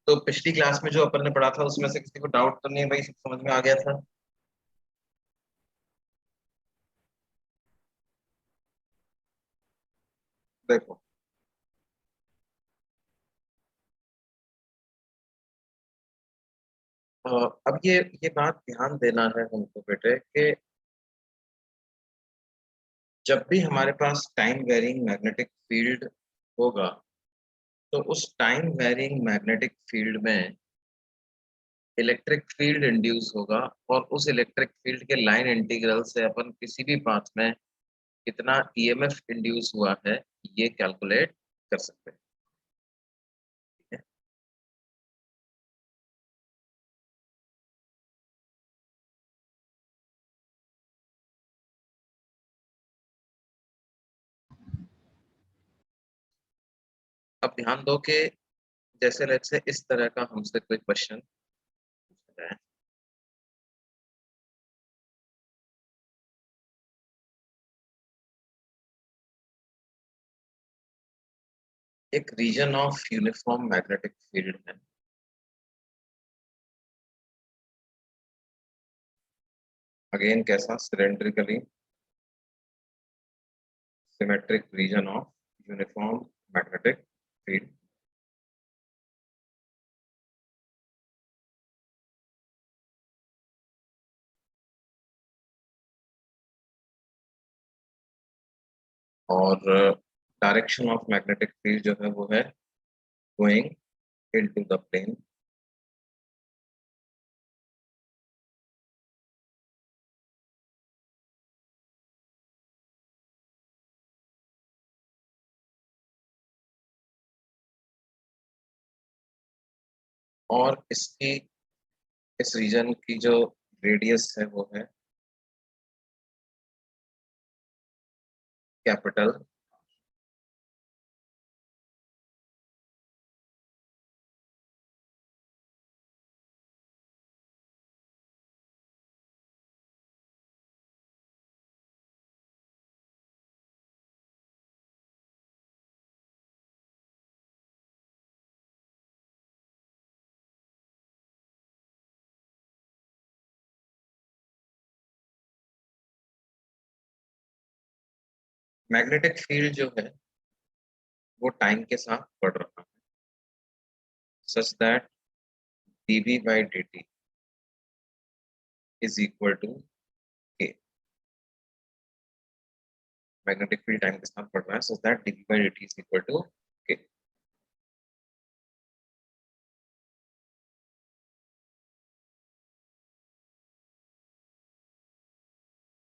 तो पिछली क्लास में जो अपन ने पढ़ा था उसमें से किसी को डाउट तो नहीं है भाई, सब समझ में आ गया था? देखो, अ, अब ये बात ध्यान देना है हमको बेटे कि जब भी हमारे पास टाइम वेरिंग मैग्नेटिक फील्ड होगा, तो उस टाइम वेरिंग मैग्नेटिक फील्ड में इलेक्ट्रिक फील्ड इंड्यूस होगा, और उस इलेक्ट्रिक फील्ड के लाइन इंटीग्रल से अपन किसी भी पाथ में कितना ईएमएफ इंड्यूस हुआ है ये कैलकुलेट कर सकते हैं। ठीक है? अब ध्यान दो कि जैसे लेट्स से इस तरह का हमसे कोई क्वेश्चन पूछा जाए। एक region of uniform magnetic field है। अगेन कैसा? Cylindrically symmetric region of uniform magnetic field. और डायरेक्शन ऑफ मैग्नेटिक फील्ड जो है वो है गोइंग इनटू द प्लेन। और इसकी इस रीजन की जो रेडियस है वो है कैपिटल। मैग्नेटिक फील्ड जो है वो टाइम के साथ बढ़ रहा है, such that dv by dt is equal to k। Magnetic field time के साथ बढ़ रहा है, such that dv by dt is equal to k।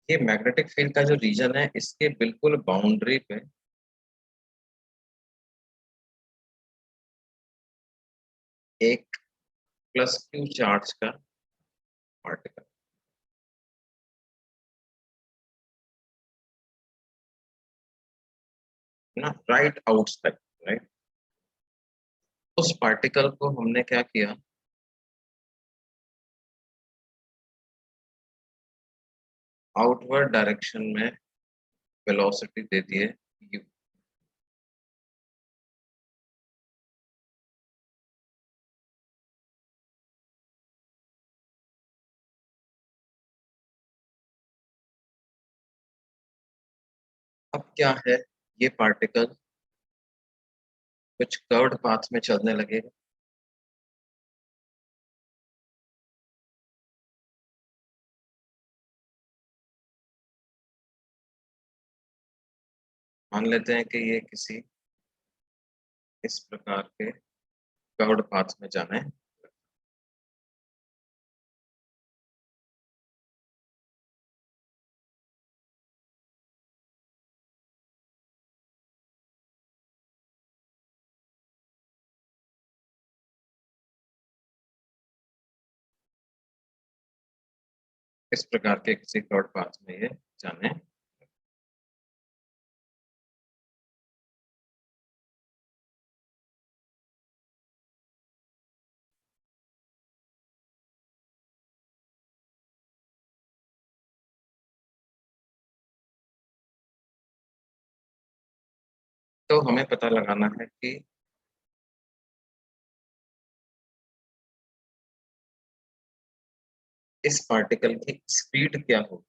ये मैग्नेटिक फील्ड का जो रीजन है इसके बिल्कुल बाउंड्री पे एक प्लस क्यू चार्ज का पार्टिकल ना, राइट आउटसाइड, राइट। उस पार्टिकल को हमने क्या किया, आउटवर्ड डायरेक्शन में वेलोसिटी दे दिए u। अब क्या है, ये पार्टिकल कुछ कर्व्ड पाथ में चलने लगेगा। मान लेते हैं कि ये किसी इस प्रकार के कर्व्ड पाथ में जाना है। इस प्रकार के किसी कर्व्ड पाथ में ये जाने। तो हमें पता लगाना है कि इस पार्टिकल की स्पीड क्या होगी?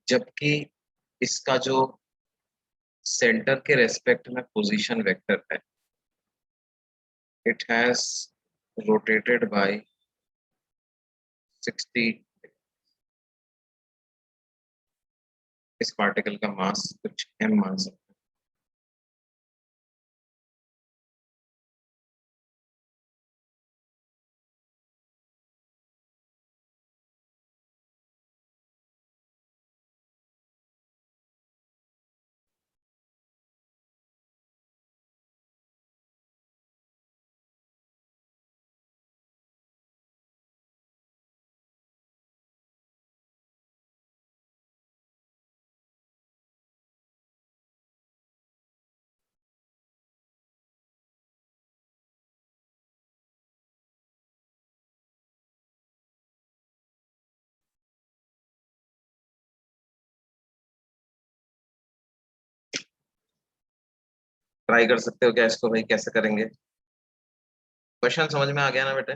जबकि इसका जो सेंटर के रेस्पेक्ट में पोजीशन वेक्टर है, इट हैज रोटेटेड बाय 60। इस पार्टिकल का मास कुछ m मान सकते ट्राई कर सकते हो क्या इसको भाई, कैसे करेंगे? क्वेश्चन समझ में आ गया ना बेटे?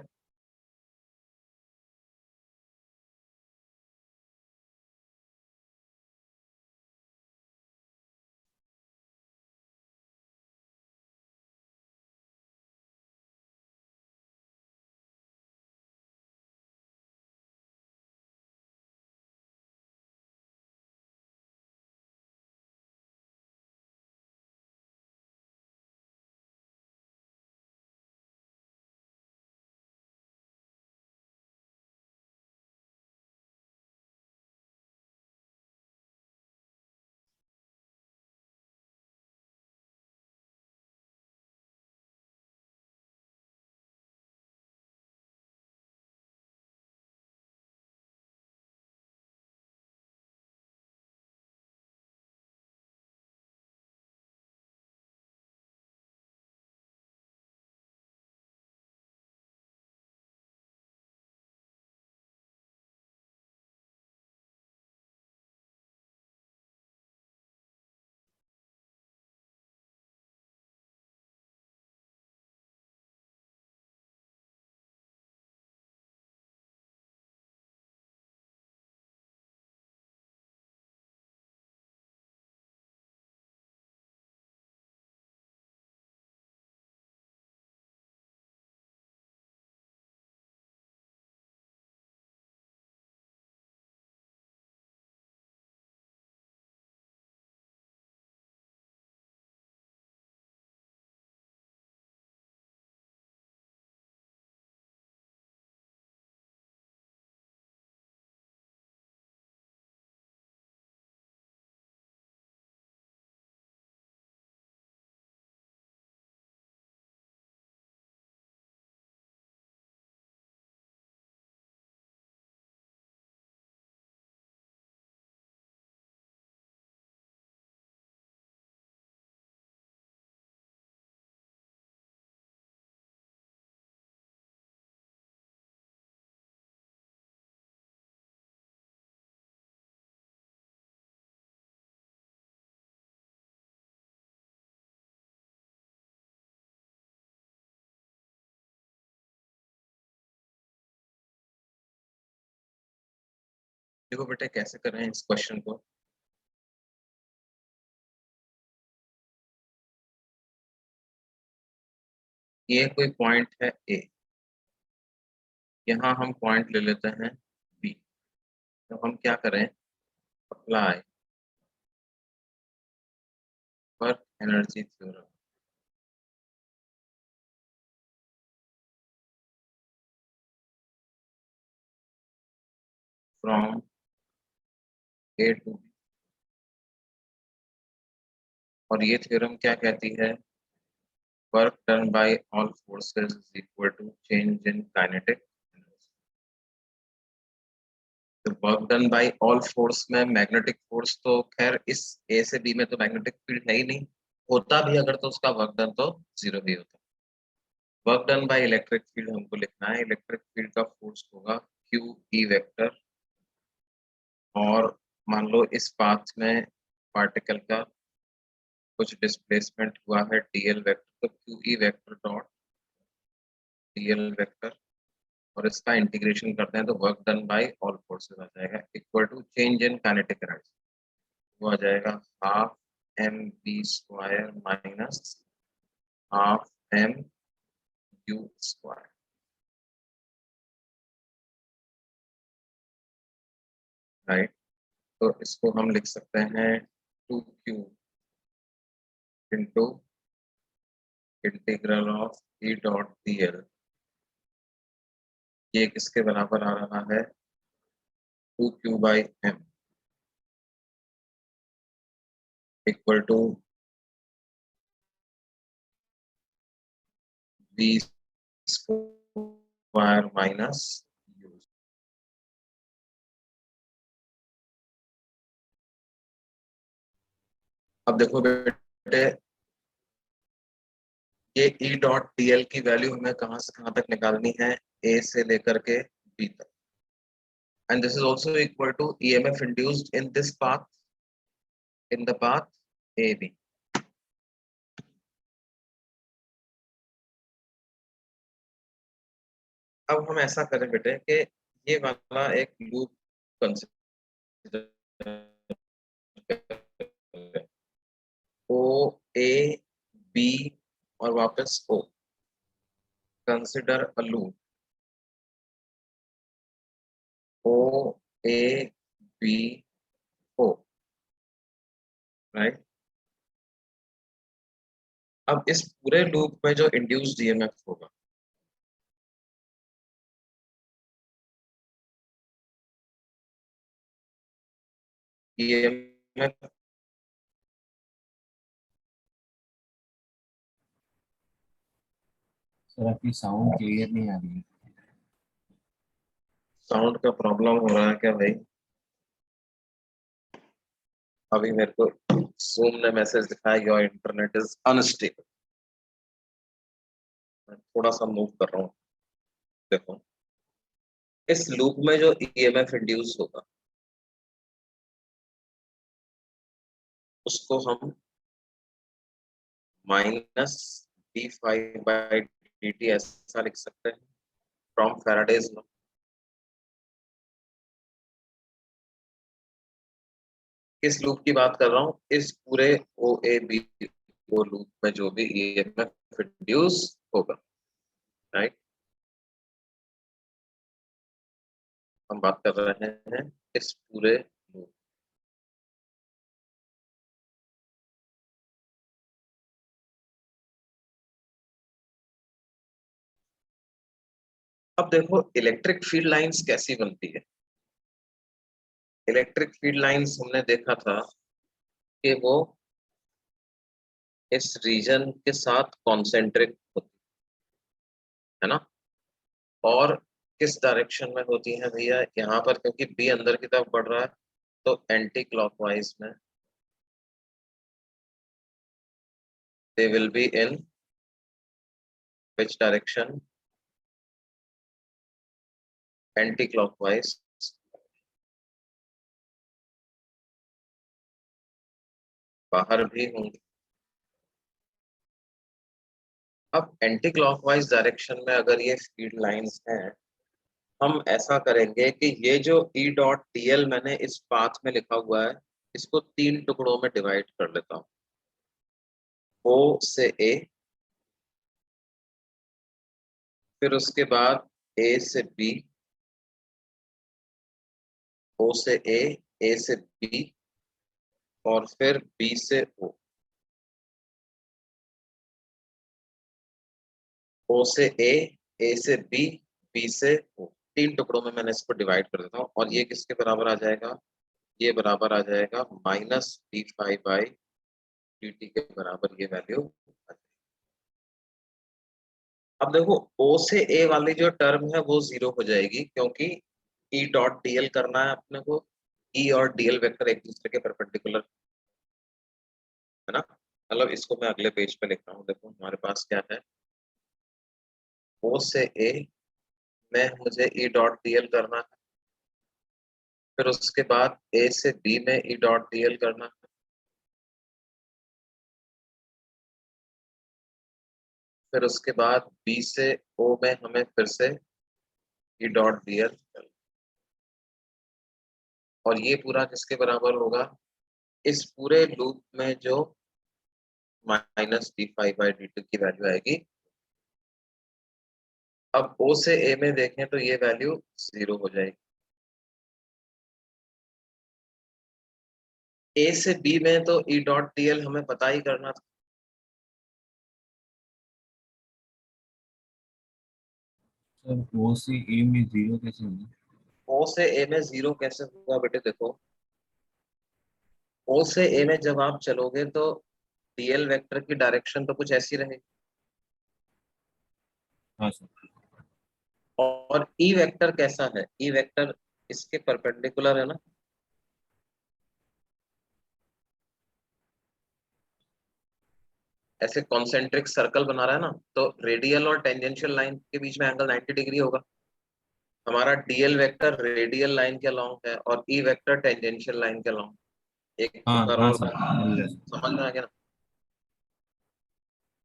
देखो बेटे कैसे कर रहे हैं इस क्वेश्चन को। ये कोई पॉइंट है ए, यहाँ हम पॉइंट ले लेते हैं बी। तो हम क्या करें, apply work energy theorem from A to B. और ये थ्योरम क्या कहती है, work done by all forces is equal to change in kinetic energy. तो work done by all force में मैग्नेटिक फोर्स तो खैर इस ए से बी में तो मैग्नेटिक फील्ड है ही नहीं, होता भी अगर तो उसका वर्क डन तो जीरो ही होता। Work done by electric field हमको लिखना है, इलेक्ट्रिक फील्ड का फोर्स होगा क्यू ई वेक्टर। और मान लो इस पाथ में पार्टिकल का कुछ डिस्प्लेसमेंट हुआ है डीएल वेक्टर, तो Q E vector dot DL vector, और इसका इंटीग्रेशन करते हैं तो work done by all forces आ जाएगा equal to change in kinetic energy, वो आ जाएगा half M B square minus half M U square, right. तो इसको हम लिख सकते हैं 2q into integral of E dot D L, ये किसके बराबर आ रहा है 2q by M equal to be square minus U. अब देखो बेटे, ये ई डॉट डी एल की वैल्यू हमें कहां से कहां तक निकालनी है, ए से लेकर के बी तक, and this is also equal to EMF induced in this path, in the path A B. अब हम ऐसा करें बेटे कि ये वाला एक loop consider, O A B और वापस O, consider a loop O A B O, right. अब इस पूरे लूप में जो इंड्यूस्ड ईएमएफ होगा, ईएमएफ, सर आपकी साउंड क्लियर नहीं आ रही है। साउंड का प्रॉब्लम हो रहा है क्या भाई? अभी मेरे को Zoom ने मैसेज दिखाया योर इंटरनेट इज अनस्टेबल, मैं थोड़ा सा मूव कर रहा हूँ। देखो, इस लूप में जो ईएमएफ इंड्यूस होगा उसको हम minus D five by D T ऐसा लिख सकते हैं फ्रॉम फैराडेज लॉ। किस लूप की बात कर रहा हूँ, इस पूरे ओ ए बी ओ लूप में जो भी ईएमएफ इंड्यूस होगा, राइट। हम बात कर रहे हैं इस पूरे लूप। अब देखो इलेक्ट्रिक फील्ड लाइंस कैसी बनती है। इलेक्ट्रिक फील्ड लाइंस हमने देखा था कि वो इस रीजन के साथ कॉन्सेंट्रिक होती है ना, और किस डायरेक्शन में होती है भैया, यहाँ पर क्योंकि बी अंदर की तरफ बढ़ रहा है तो एंटी क्लॉकवाइज में they will be in which direction, anti clockwise, बाहर भी होंगे। अब एंटी क्लॉकवाइज डायरेक्शन में अगर ये फील्ड लाइंस हैं, हम ऐसा करेंगे कि ये जो ई डॉट डीएल मैंने इस पाथ में लिखा हुआ है, इसको 3 टुकड़ों में डिवाइड कर लेता हूँ, ओ से ए, फिर उसके बाद ए से बी, ओ से ए से बी, और फिर बी से ओ से ए से बी, बी से ओ, 3 टुकड़ों में मैंने इसको डिवाइड कर देता हूँ, और ये किसके बराबर आ जाएगा, ये बराबर आ जाएगा minus D five by D T के बराबर ये वैल्यू। अब देखो ओ से ए वाली जो टर्म है वो जीरो हो जाएगी, क्योंकि ई डॉट डीएल करना है अपने को, ई और डीएल वेक्टर एक दूसरे के परपेंडिकुलर है ना। मतलब इसको मैं अगले पेज पे लिख रहा हूँ, देखो हमारे पास क्या है, ओ से ए में मुझे ई डॉट डीएल करना है, फिर उसके बाद ए से बी में ई डॉट डीएल करना है, फिर उसके बाद बी से ओ में हमें फिर से ई डॉट डीएल, और ये पूरा किसके बराबर होगा, इस पूरे लूप में जो minus D five by D two की वैल्यू आएगी। अब ओ से ए में देखें तो ये वैल्यू 0 हो जाएगी। ए से बी में तो ई डॉट डीएल हमें पता ही करना था। सर ओ से ए में 0 कैसे होगा? ओ से ए में 0 कैसे होगा बेटे, देखो ओ से ए में जब आप चलोगे तो डीएल वेक्टर की डायरेक्शन तो कुछ ऐसी रहेगी, हाँ सर। और ई वेक्टर कैसा है, ई वेक्टर इसके परपेंडिकुलर है ना। ऐसे कॉन्सेंट्रिक सर्कल बना रहा है ना, तो रेडियल और टेंजेंशियल लाइन के बीच में एंगल 90 डिग्री होगा। हमारा डीएल वेक्टर रेडियल लाइन के अलोंग है और ई वेक्टर टेंजेंशियल लाइन के अलोंग। एक हाँ कर्व हाँ सर, बना, मिल गया सर। समझ में आ गया ना।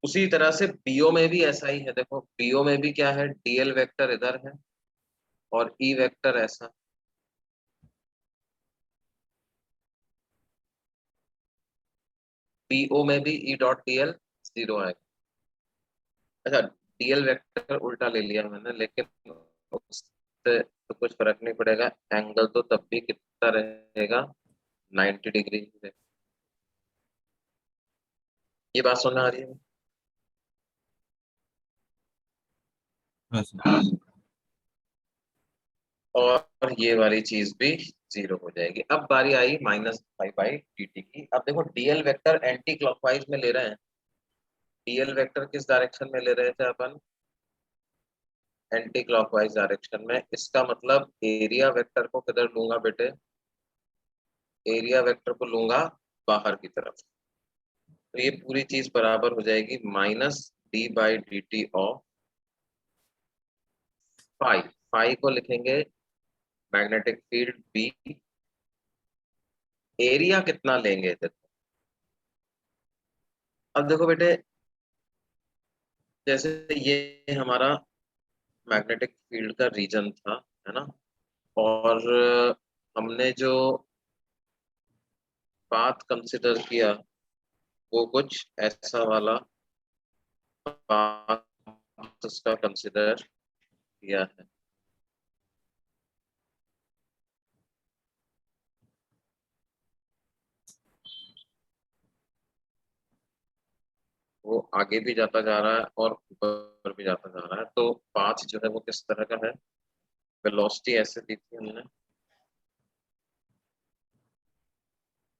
उसी तरह से बीओ में भी ऐसा ही है, देखो बीओ में भी क्या है, डीएल वेक्टर इधर है और ई वेक्टर ऐसा। बीओ में भी ई डॉट डीएल 0 आएगा। अच्छा, डीएल वेक्टर उल्टा ले लिया मैंने, लेकिन उससे तो कुछ फर्क नहीं पड़ेगा, एंगल तो तब भी कितना रहेगा, 90 डिग्री। ये बात समझ में आ रही है। हाँ सर। और ये वाली चीज भी 0 हो जाएगी। अब बारी आई minus five by D T की। अब देखो डीएल वेक्टर एंटी क्लॉकवाइज में ले रहे हैं। डीएल वेक्टर किस डायरेक्शन में ले रहे थे अपन, एंटी क्लॉकवाइज डायरेक्शन में। इसका मतलब एरिया वेक्टर को किधर लूंगा बेटे, एरिया वेक्टर को लूंगा बाहर की तरफ। तो ये पूरी चीज बराबर हो जाएगी minus D by D T of phi. Phi को लिखेंगे मैग्नेटिक फील्ड बी, एरिया कितना लेंगे देखो। अब देखो बेटे, जैसे ये हमारा मैग्नेटिक फील्ड का रीजन था, है ना, और हमने जो पाथ कंसिडर किया वो कुछ ऐसा वाला पाथ उसका कंसिडर किया है। वो आगे भी जाता जा रहा है और ऊपर भी जाता जा रहा है। तो पाथ जो है वो किस तरह का है, वेलोसिटी ऐसे दी थी हमने,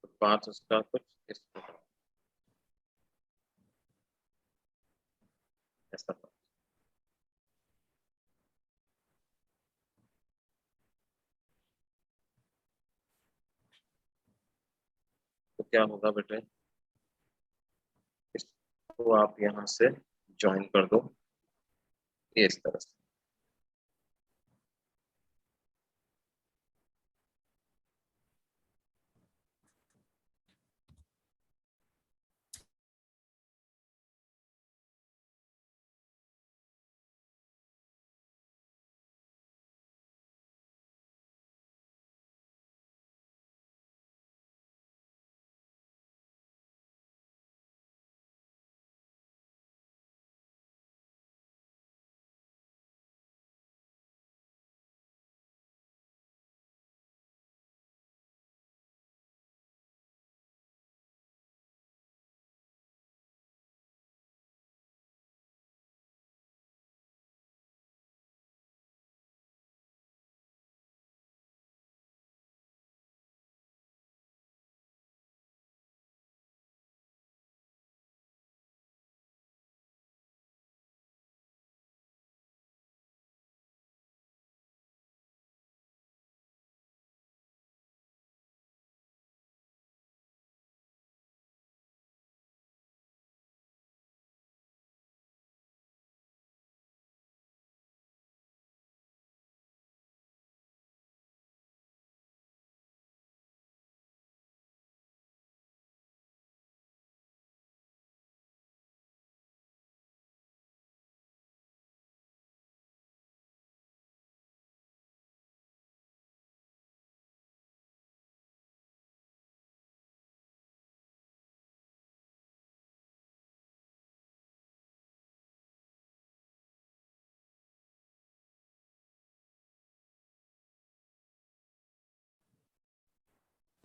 तो पाथ उसका कुछ इस तरह ऐसा था। तो क्या होगा बेटे, इसको आप यहाँ से ज्वाइन कर दो, ये इस तरह से।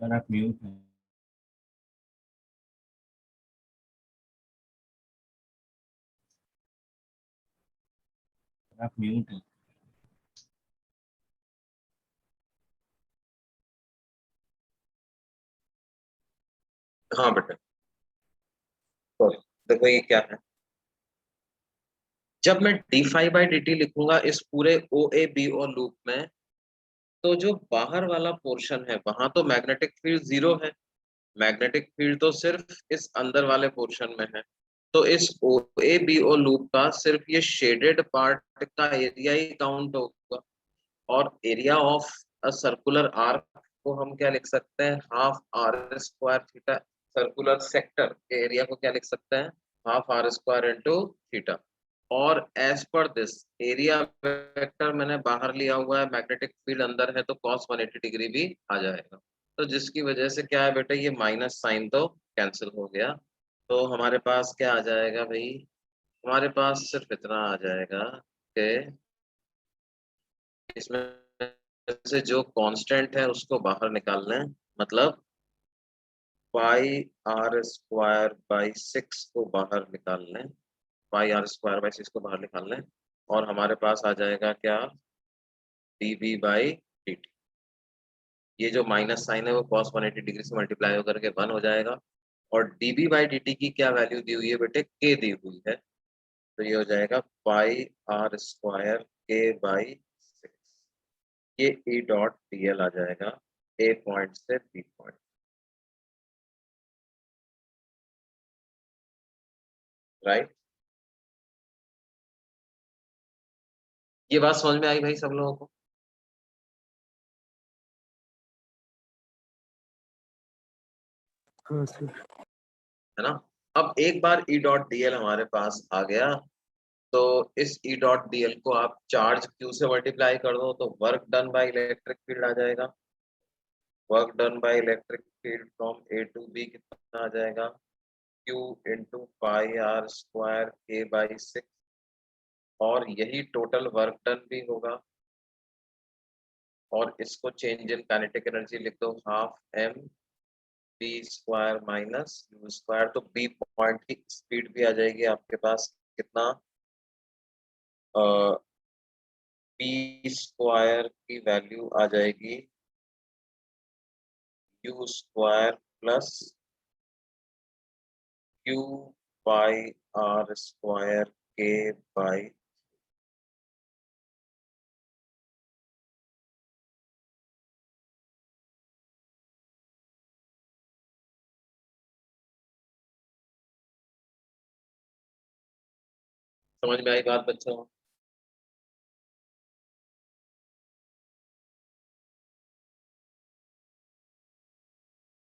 सर आप म्यूट हैं। आप म्यूट हैं। हाँ बेटा, सॉरी। देखो ये क्या है, जब मैं D phi by D T लिखूंगा इस पूरे ओ ए बी और लूप में, तो जो बाहर वाला पोर्शन है वहां तो मैग्नेटिक फील्ड जीरो है, मैग्नेटिक फील्ड तो सिर्फ इस अंदर वाले पोर्शन में है। तो इस ओ ए बी ओ लूप का सिर्फ ये शेडेड पार्ट का एरिया ही काउंट होगा। और area of a circular arc को हम क्या लिख सकते हैं, half R square theta. Circular sector के एरिया को क्या लिख सकते हैं, half R square into theta. और as per this area vector मैंने बाहर लिया हुआ है, मैग्नेटिक फील्ड अंदर है, तो cos 180 डिग्री भी आ जाएगा। तो जिसकी वजह से क्या है बेटा, ये माइनस साइन तो कैंसिल हो गया। तो हमारे पास क्या आ जाएगा भाई, हमारे पास सिर्फ इतना आ जाएगा कि इसमें से जो कांस्टेंट है उसको बाहर निकाल लें, मतलब पाई आर स्क्वायर बाई सिक्स को बाहर निकाल लें, पाई आर स्क्वायर बाई सिक्स को बाहर निकाल लें, और हमारे पास आ जाएगा क्या, D B by D T. ये जो माइनस साइन है वो cos 180 डिग्री से मल्टीप्लाई होकर के 1 हो जाएगा। और D B by D T की क्या वैल्यू दी हुई है बेटे, के दी हुई है। तो ये हो जाएगा पाई आर स्क्वायर के बाई सिक्स। ये ई डॉट डी एल आ जाएगा, ए पॉइंट से बी पॉइंट। राइट, ये बात समझ में आई भाई सब लोगों को? हाँ सर। है ना। अब एक बार ई डॉट डी एल हमारे पास आ गया, तो इस ई डॉट डी एल को आप चार्ज क्यू से मल्टीप्लाई कर दो, तो work done by electric field आ जाएगा। Work done by electric field from A to B कितना आ जाएगा, Q into pi R square के बाई सिक्स। और यही टोटल वर्क डन भी होगा। और इसको चेंज इन काइनेटिक एनर्जी लिख दो, half M B square minus U square. तो बी पॉइंट की स्पीड भी आ जाएगी आपके पास कितना, बी स्क्वायर की वैल्यू आ जाएगी U square plus Q by R square के बाई। समझ में आई बात बच्चों?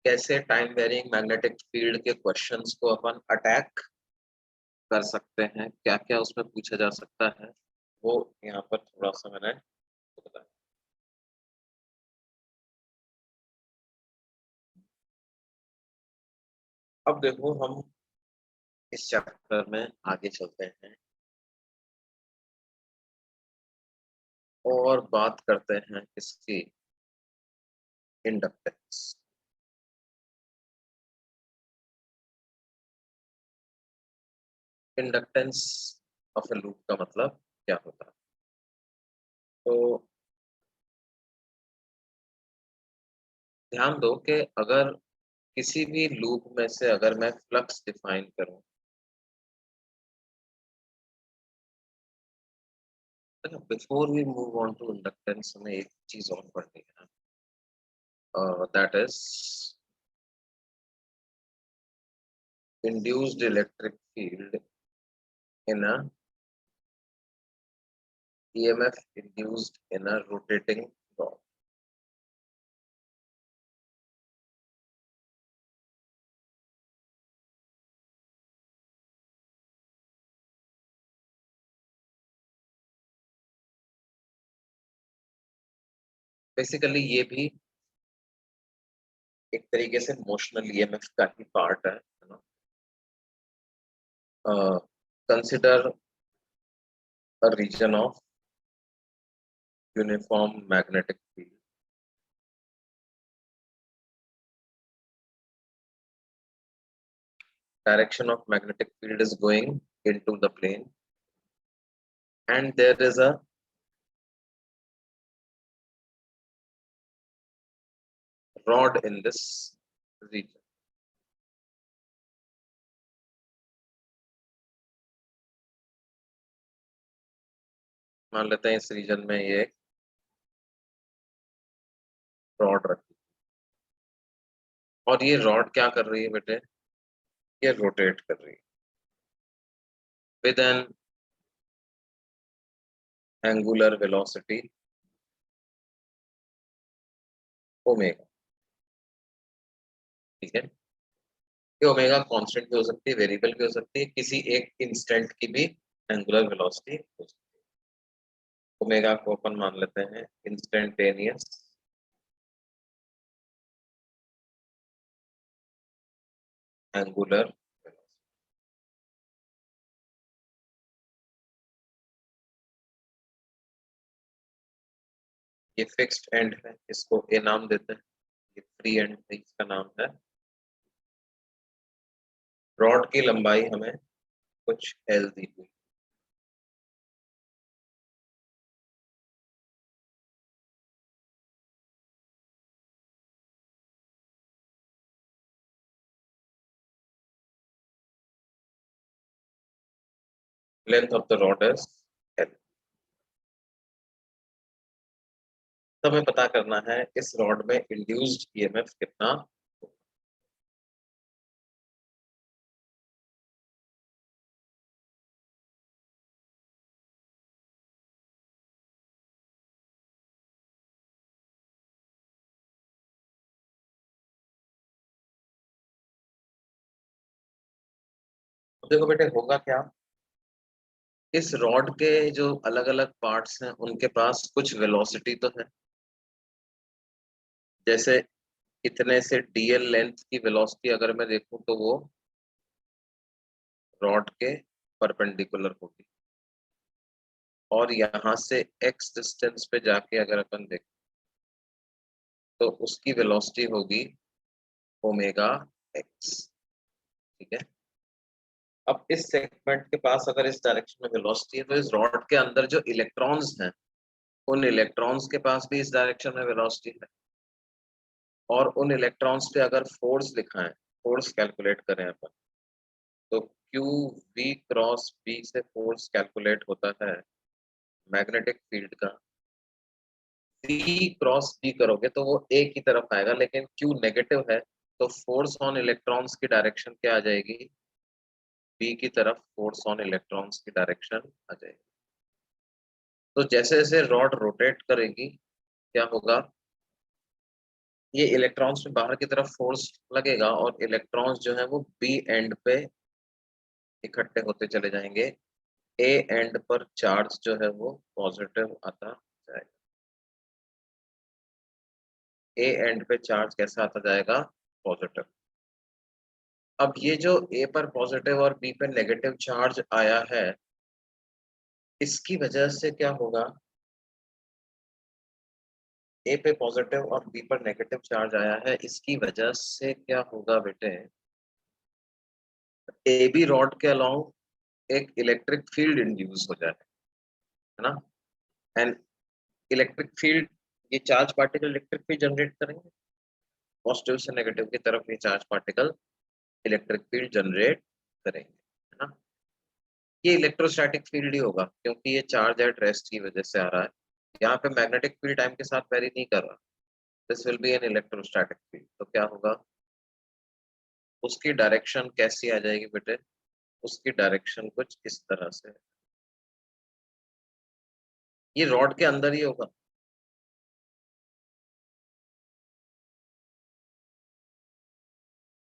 कैसे टाइम वेरिंग मैग्नेटिक फील्ड के क्वेश्चंस को अपन अटैक कर सकते हैं, क्या क्या उसमें पूछा जा सकता है, वो यहाँ पर थोड़ा सा मैंने बताया। अब देखो हम इस चैप्टर में आगे चलते हैं और बात करते हैं इसकी inductance. Inductance of A loop का मतलब क्या होता है? तो ध्यान दो कि अगर किसी भी लूप में से अगर मैं फ्लक्स डिफाइन करूं, before we move on to inductance हमें एक चीज और पढ़नी है, that is induced electric field in a EMF induced in a rotating rod। Basically ये भी एक तरीके से मोशनल ईएमएफ का ही पार्ट है ना। Consider a region of uniform magnetic field. direction of magnetic field is going into the plane, and there is a rod in this region. मान लेते हैं इस रीजन में ये रॉड रखी, और ये रॉड क्या कर रही है बेटे, ये रोटेट कर रही है with N angular velocity omega. ठीक है, ये ओमेगा कांस्टेंट भी हो सकती है, वेरिएबल भी हो सकती है, किसी एक इंस्टेंट की भी एंगुलर वेलोसिटी हो सकती है। ओमेगा को अपन मान लेते हैं इंस्टेंटेनियस एंगुलर वेलोसिटी। ये फिक्स्ड एंड है, इसको ए नाम देते हैं, ये फ्री एंड है, इसका नाम है। रॉड की लंबाई हमें कुछ एल दी हुई, length of the rod is L. तो हमें पता करना है इस रॉड में इंड्यूस्ड ईएमएफ कितना। तो देखो बेटे होगा क्या, इस रॉड के जो अलग अलग पार्ट्स हैं उनके पास कुछ वेलोसिटी तो है, जैसे इतने से डीएल लेंथ की वेलोसिटी अगर मैं देखूं तो वो रॉड के परपेंडिकुलर होगी, और यहाँ से एक्स डिस्टेंस पे जाके अगर अपन देखें तो उसकी वेलोसिटी होगी ओमेगा एक्स। ठीक है, अब इस सेगमेंट के पास अगर इस डायरेक्शन में वेलोसिटी है तो इस रॉड के अंदर जो इलेक्ट्रॉन्स हैं उन इलेक्ट्रॉन्स के पास भी इस डायरेक्शन में वेलोसिटी है, और उन इलेक्ट्रॉन्स पे अगर फोर्स लिखा है, फोर्स कैलकुलेट करें अपन, तो क्यू वी क्रॉस बी से फोर्स कैलकुलेट होता है मैग्नेटिक फील्ड का। वी क्रॉस बी करोगे तो वो ए की तरफ आएगा, लेकिन क्यू नेगेटिव है तो फोर्स ऑन इलेक्ट्रॉन्स की डायरेक्शन क्या आ जाएगी, बी की तरफ फोर्स ऑन इलेक्ट्रॉन्स की डायरेक्शन आ जाएगी। तो जैसे जैसे रॉड रोटेट करेगी क्या होगा, ये इलेक्ट्रॉन्स में बाहर की तरफ फोर्स लगेगा और इलेक्ट्रॉन्स जो है वो बी एंड पे इकट्ठे होते चले जाएंगे, ए एंड पर चार्ज जो है वो पॉजिटिव आता जाएगा। ए एंड पे चार्ज कैसा आता जाएगा, पॉजिटिव। अब ये जो ए पर पॉजिटिव और बी पे नेगेटिव चार्ज आया है, इसकी वजह से क्या होगा, ए पे पॉजिटिव और बी पर नेगेटिव चार्ज आया है, इसकी वजह से क्या होगा बेटे, ए बी रॉड के अलोंग एक इलेक्ट्रिक फील्ड इंड्यूस हो जाए, है ना। एंड इलेक्ट्रिक फील्ड, ये charge particle electric field generate करेंगे, पॉजिटिव से नेगेटिव की तरफ ये charge particle electric field generate करेंगे, है ना। ये इलेक्ट्रोस्टैटिक फील्ड ही होगा क्योंकि ये चार्ज एट रेस्ट की वजह से आ रहा है, यहाँ पे मैग्नेटिक फील्ड टाइम के साथ वेरी नहीं कर रहा। This will be an electrostatic field, तो क्या होगा, उसकी डायरेक्शन कैसी आ जाएगी बेटे, उसकी डायरेक्शन कुछ इस तरह से, ये रॉड के अंदर ही होगा।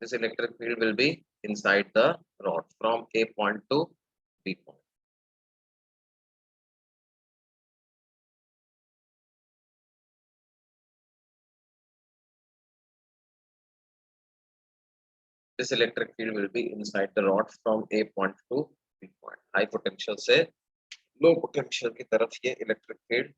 This electric field will be inside the rod from A point to B point. This electric field will be inside the rod from A point to B point. High potential से low potential की तरफ ये electric field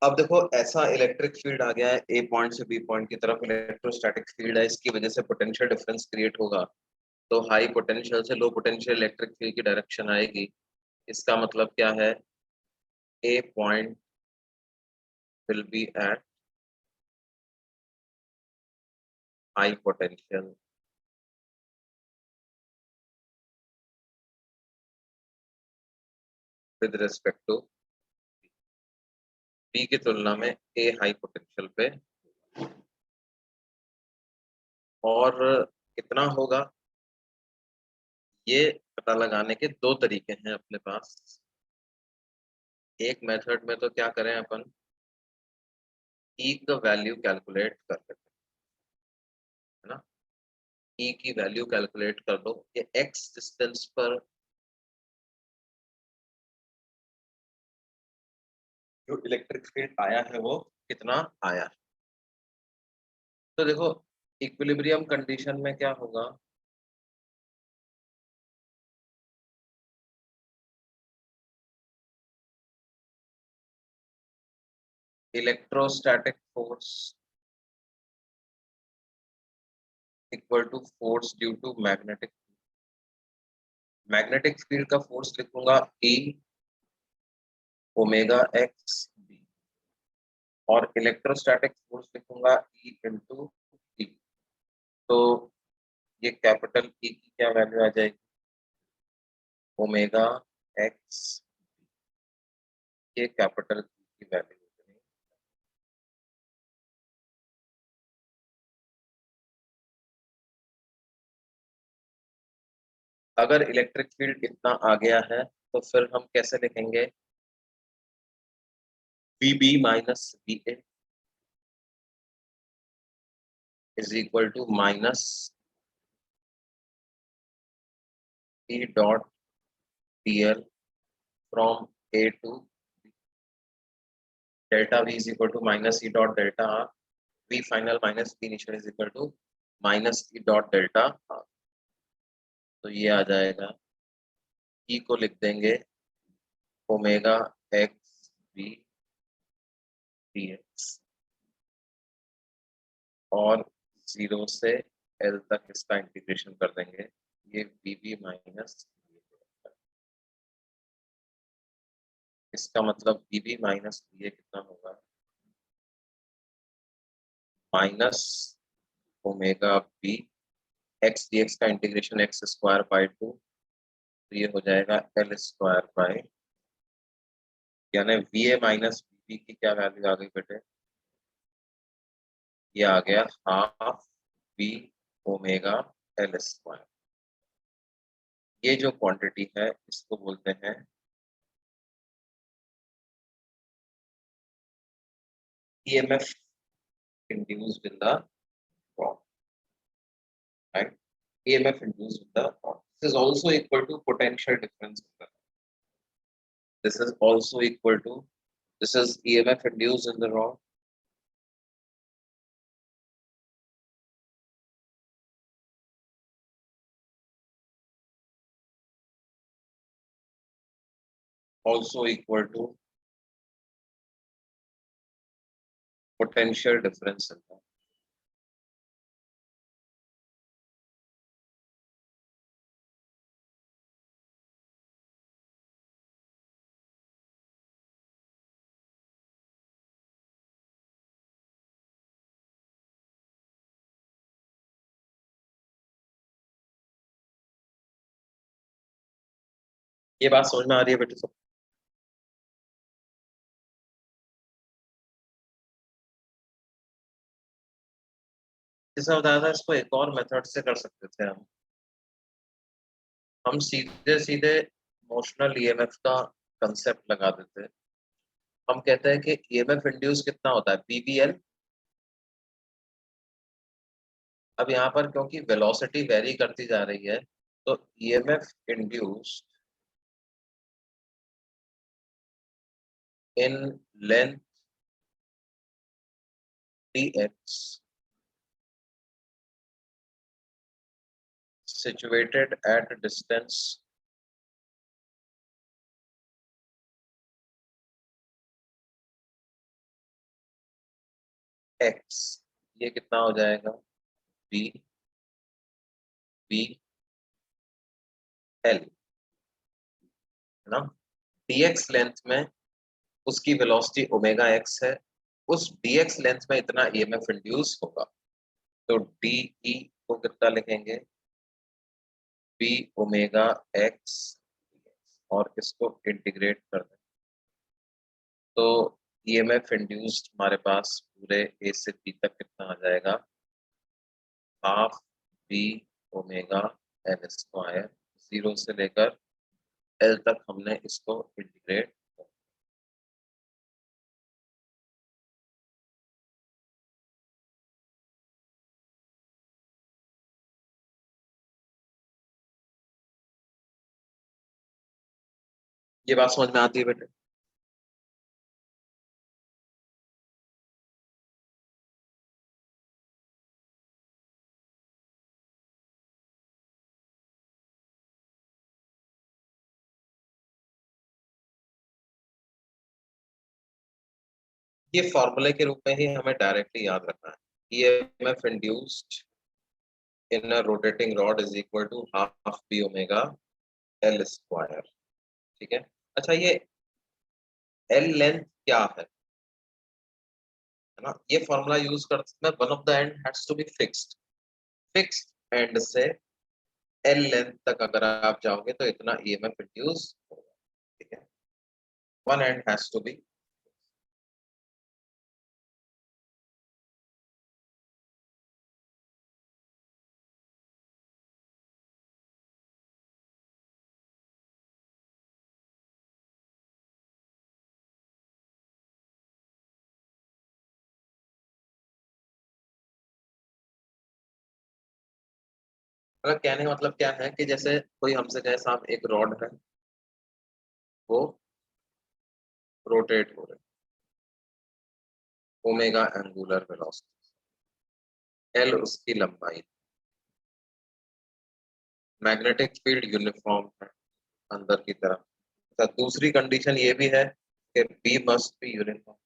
अब देखो ऐसा electric field आ गया है, A point से बी पॉइंट की तरफ इलेक्ट्रोस्टैटिक फील्ड है, इसकी वजह से पोटेंशियल डिफरेंस क्रिएट होगा। तो हाई पोटेंशियल से लो पोटेंशियल इलेक्ट्रिक फील्ड की डायरेक्शन आएगी। इसका मतलब क्या है, A point will be at high potential with respect to B की तुलना में ए हाई पोटेंशियल पे। और कितना होगा, ये पता लगाने के दो तरीके हैं अपने पास। एक मेथड में तो क्या करें अपन, ई का वैल्यू कैलकुलेट कर लेते हैं, है ना। ई की वैल्यू कैलकुलेट कर लो, ये एक्स डिस्टेंस पर जो इलेक्ट्रिक फील्ड आया है वो कितना आया है। तो देखो इक्विलिब्रियम कंडीशन में क्या होगा, electrostatic force equal to force due to magnetic, magnetic field का फोर्स लिखूंगा ई ओमेगा एक्स बी, और इलेक्ट्रोस्टैटिक फोर्स लिखूंगा ई इंटू टी। तो ये कैपिटल ई की क्या वैल्यू आ जाएगी, ओमेगा एक्स, ये कैपिटल ई की वैल्यू हो जाएगी। अगर इलेक्ट्रिक फील्ड इतना आ गया है तो फिर हम कैसे लिखेंगे, V B minus V A is equal to minus E dot D L from A to delta V is equal to minus E dot delta R, V final minus V initial is equal to minus E dot delta R. तो ये आ जाएगा, E को लिख देंगे omega X B D X, और zero से L तक इसका इंटीग्रेशन कर देंगे, ये बी बी माइनस, इसका मतलब बी बी माइनस ये कितना होगा, minus omega B X D X का integration X square by two, तो ये हो जाएगा एल स्क्वायर बाई, यानी वी ए माइनस बी की क्या वैल्यू आ गई बेटे, ये आ गया half B omega L square. ये जो क्वांटिटी है इसको बोलते हैं EMF induced in the rod, right. EMF induced in the rod, this is also equal to potential difference in the, this is also equal to, this is EMF induced in the rod also equal to potential difference in the, ये बात समझ में आ रही है बेटे सब। जैसा बताया था इसको एक और मेथड से कर सकते थे हम सीधे सीधे मोशनल ईएमएफ का कंसेप्ट लगा देते। हम कहते हैं कि ईएमएफ इंड्यूस कितना होता है, बीबीएल। अब यहाँ पर क्योंकि वेलोसिटी वेरी करती जा रही है, तो EMF induce in length dx situated at a distance x, ये कितना हो जाएगा, बी बी एल, है ना। dx लेंथ में उसकी वेलोसिटी ओमेगा एक्स है, उस dx लेंथ में इतना ईएमएफ इंड्यूस होगा, तो डी ई को कितना लिखेंगे, बी ओमेगा एक्स, और इसको इंटीग्रेट कर दें तो ईएमएफ इंड्यूस्ड हमारे पास पूरे ए से बी तक कितना आ जाएगा, half B omega L square, zero से लेकर एल तक हमने इसको इंटीग्रेट। ये बात समझ में आती है बेटे। ये फॉर्मूले के रूप में ही हमें डायरेक्टली याद रखना है, EMF induced in a rotating rod is equal to half B omega L square, ठीक है। अच्छा, ये एल लेंथ क्या है ना, ये फॉर्मूला यूज करते हैं, one of the end has to be fixed, fixed end से एल लेंथ तक अगर आप जाओगे तो इतना ईएमएफ इंड्यूस होगा, ठीक है। One end has to be, मतलब कहने का मतलब क्या है कि जैसे कोई हमसे कहे साहब एक रॉड है, वो रोटेट हो रहा है, ओमेगा एंगुलर वेलोसिटी, एल उसकी लंबाई, मैग्नेटिक फील्ड यूनिफॉर्म है अंदर की तरफ। तो दूसरी कंडीशन ये भी है कि B must be uniform,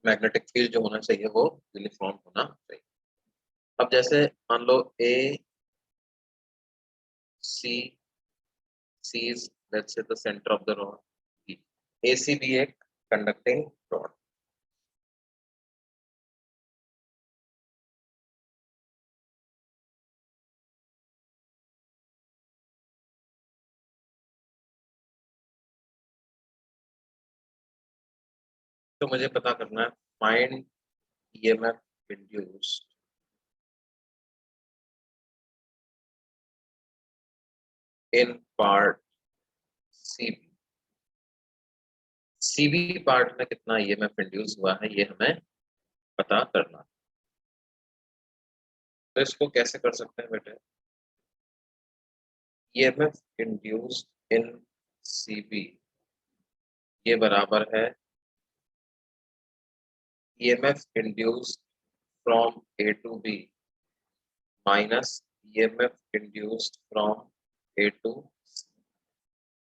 magnetic field जो होना चाहिए वो यूनिफॉर्म होना चाहिए। अब जैसे मान लो A C, C is let's say the centre of the rod, A C भी एक कंडक्टिंग रॉड, तो मुझे पता करना है find EMF induced in part C, CB part में कितना ईएमएफ इंड्यूस हुआ है ये हमें पता करना है। तो इसको कैसे कर सकते हैं बेटे, ईएमएफ इंड्यूस्ड इन सीबी ये बराबर है EMF induced from A to B minus EMF induced from A to,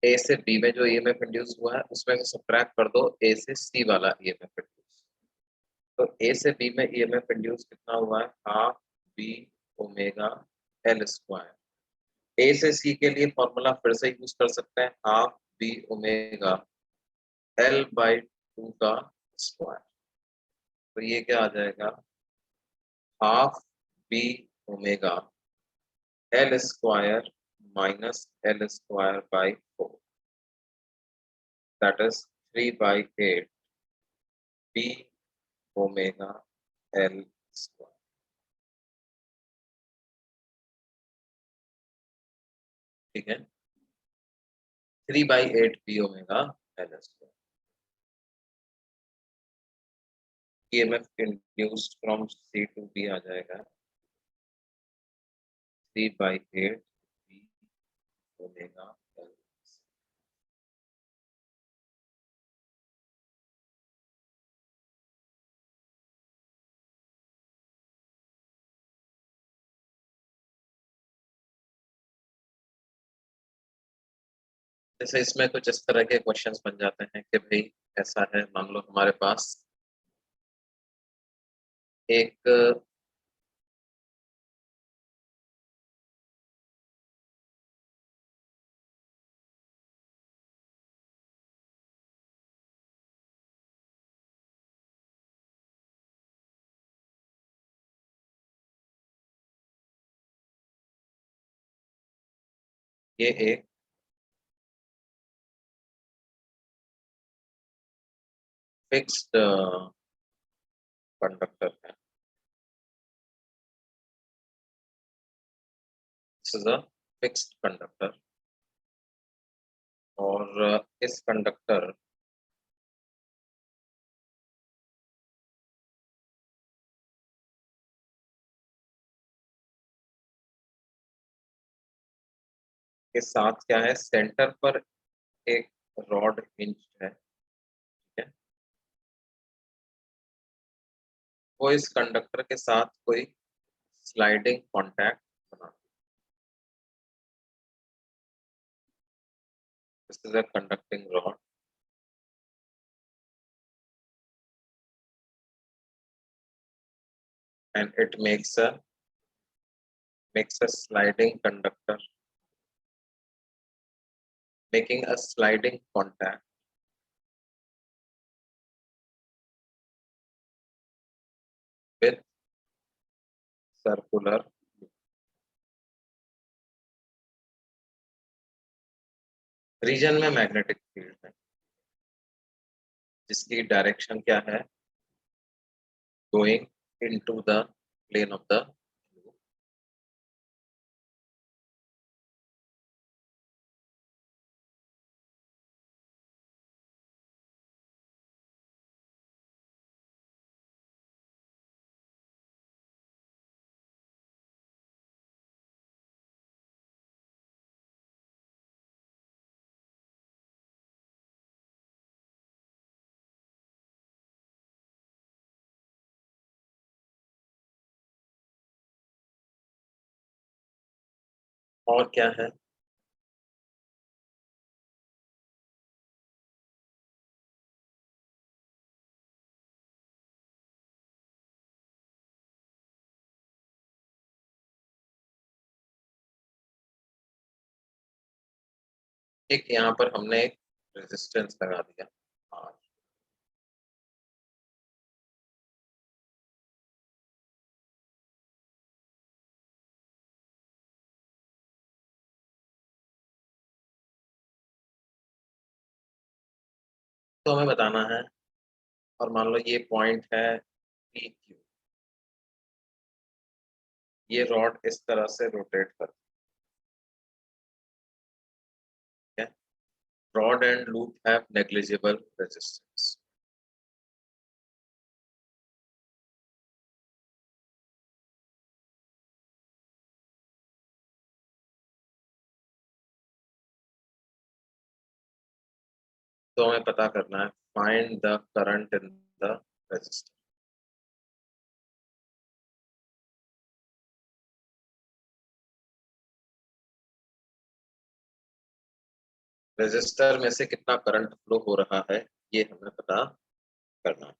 A से बी में जो ईएमएफ इंड्यूस हुआ है उसमें से सब्ट्रैक्ट कर दो ए से सी वाला ईएमएफ इंड्यूस, तो ए से बी में ईएमएफ इंड्यूस कितना हुआ है, half B omega L square. A से सी के लिए फॉर्मूला फिर से यूज कर सकते हैं, half B omega L by two का स्क्वायर, तो ये क्या आ जाएगा, half B omega L square minus L square by four, that is 3/8 B omega L square, ठीक है। 3/8 B omega L square, EMF induced from C to B आ जाएगा 3/8 बी ओमेगा एल। जैसे इसमें कुछ इस तरह के क्वेश्चंस बन जाते हैं कि भाई ऐसा है, मान लो हमारे पास एक ये एक फिक्स्ड कंडक्टर है। This is a fixed conductor और इस कंडक्टर के साथ क्या है, सेंटर पर एक रॉड हिंज्ड है, ठीक है। वो इस कंडक्टर के साथ कोई स्लाइडिंग कॉन्टैक्ट बनाती है। This is a conducting rod and it makes a sliding conductor, making a sliding contact with circular region में मैग्नेटिक फील्ड है जिसकी डायरेक्शन क्या है, going into the plane of the और क्या है, एक यहाँ पर हमने एक रेजिस्टेंस लगा दिया R, तो हमें बताना है। और मान लो ये पॉइंट है पी क्यू, ये रॉड इस तरह से रोटेट करती है, rod and loop have negligible resistance. तो हमें पता करना है, find the current in the resistor. Resistor में से कितना करंट फ्लो हो रहा है ये हमें पता करना है।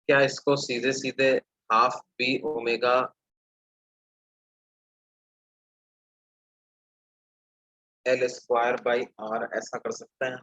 क्या इसको सीधे सीधे half B omega L square by R ऐसा कर सकते हैं?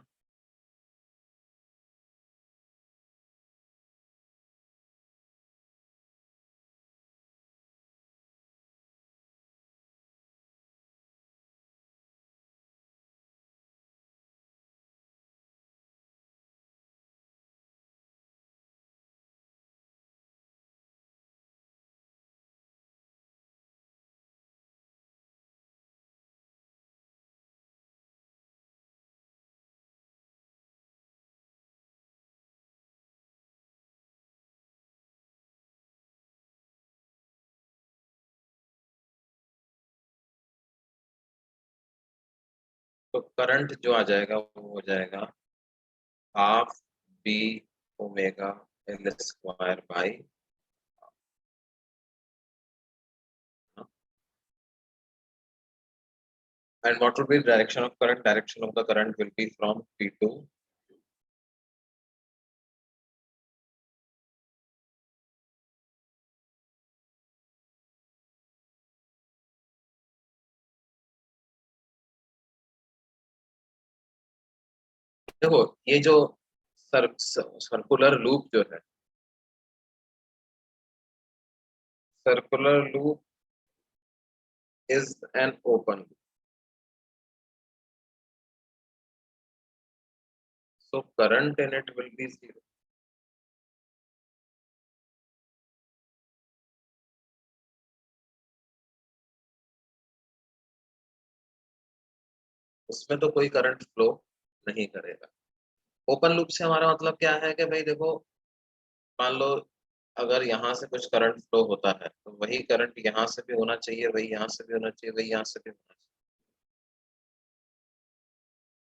तो करंट जो आ जाएगा वो हो जाएगा half B omega L square by, and what would be the direction of current? Direction of the current will be from P to, देखो ये जो सर्कुलर लूप जो है, circular loop is an open loop. So current in it will be zero. उसमें तो कोई current flow नहीं करेगा। ओपन लूप से हमारा मतलब क्या है कि भाई देखो, मान लो अगर यहाँ से कुछ करंट फ्लो होता है तो वही करंट यहाँ से भी होना चाहिए, वही यहाँ से भी होना चाहिए, वही यहाँ से भी होना चाहिए।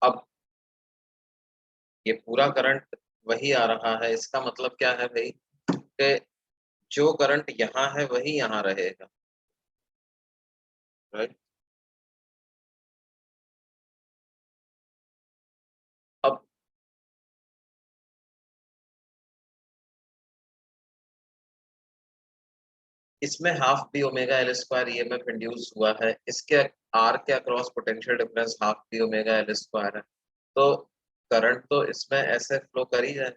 अब ये पूरा करंट वही आ रहा है, इसका मतलब क्या है भाई कि जो करंट यहाँ है वही यहाँ रहेगा, राइट। अब इसमें half B omega L square EMF induce हुआ है, इसके आर के across potential difference half B omega L square है, तो करंट तो इसमें ऐसे फ्लो कर ही जाए,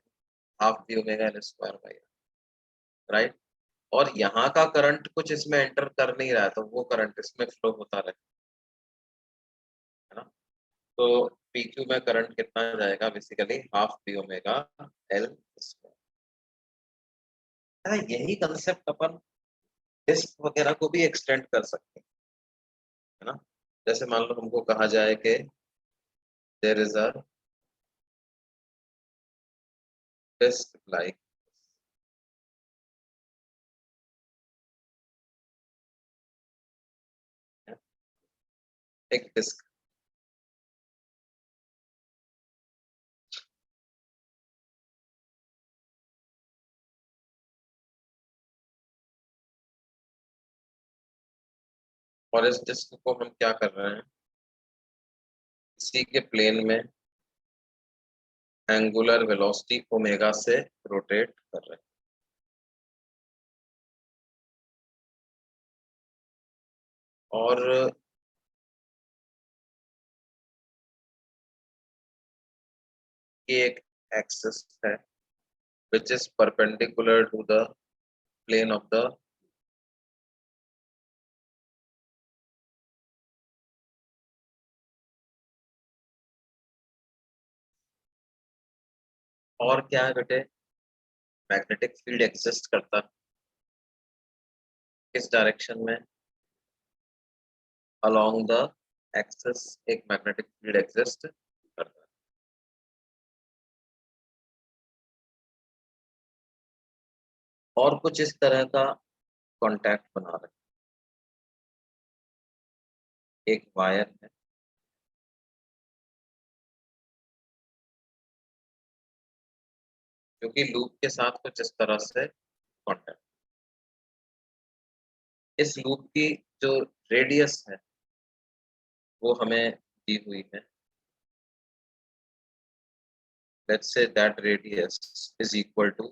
half B omega L square by, right. और यहाँ का करंट कुछ इसमें एंटर कर नहीं रहा है, तो वो करंट इसमें फ्लो होता रहे, है ना। तो पी क्यू में करंट कितना जाएगा, basically half B omega L square. यही कंसेप्ट अपन डिस्क वगैरह को भी एक्सटेंड कर सकते हैं, है ना। जैसे मान लो हमको कहा जाए कि there is a disc like, एक डिस्क, और इस डिस्क को हम क्या कर रहे हैं, इसी के प्लेन में एंगुलर वेलोसिटी ओमेगा से रोटेट कर रहे हैं। और ये एक एक्सिस है which is perpendicular to the plane of the, और क्या है बेटे, मैग्नेटिक फील्ड एग्जिस्ट करता है किस डायरेक्शन में, अलोंग द एक्सिस एक मैग्नेटिक फील्ड एग्जिस्ट करता है। और कुछ इस तरह का कांटेक्ट बना रहे हैं, एक वायर है, जो कि लूप के साथ कुछ इस तरह से कांटेक्ट, इस लूप की जो रेडियस है वो हमें दी हुई है, let's say that radius is equal to,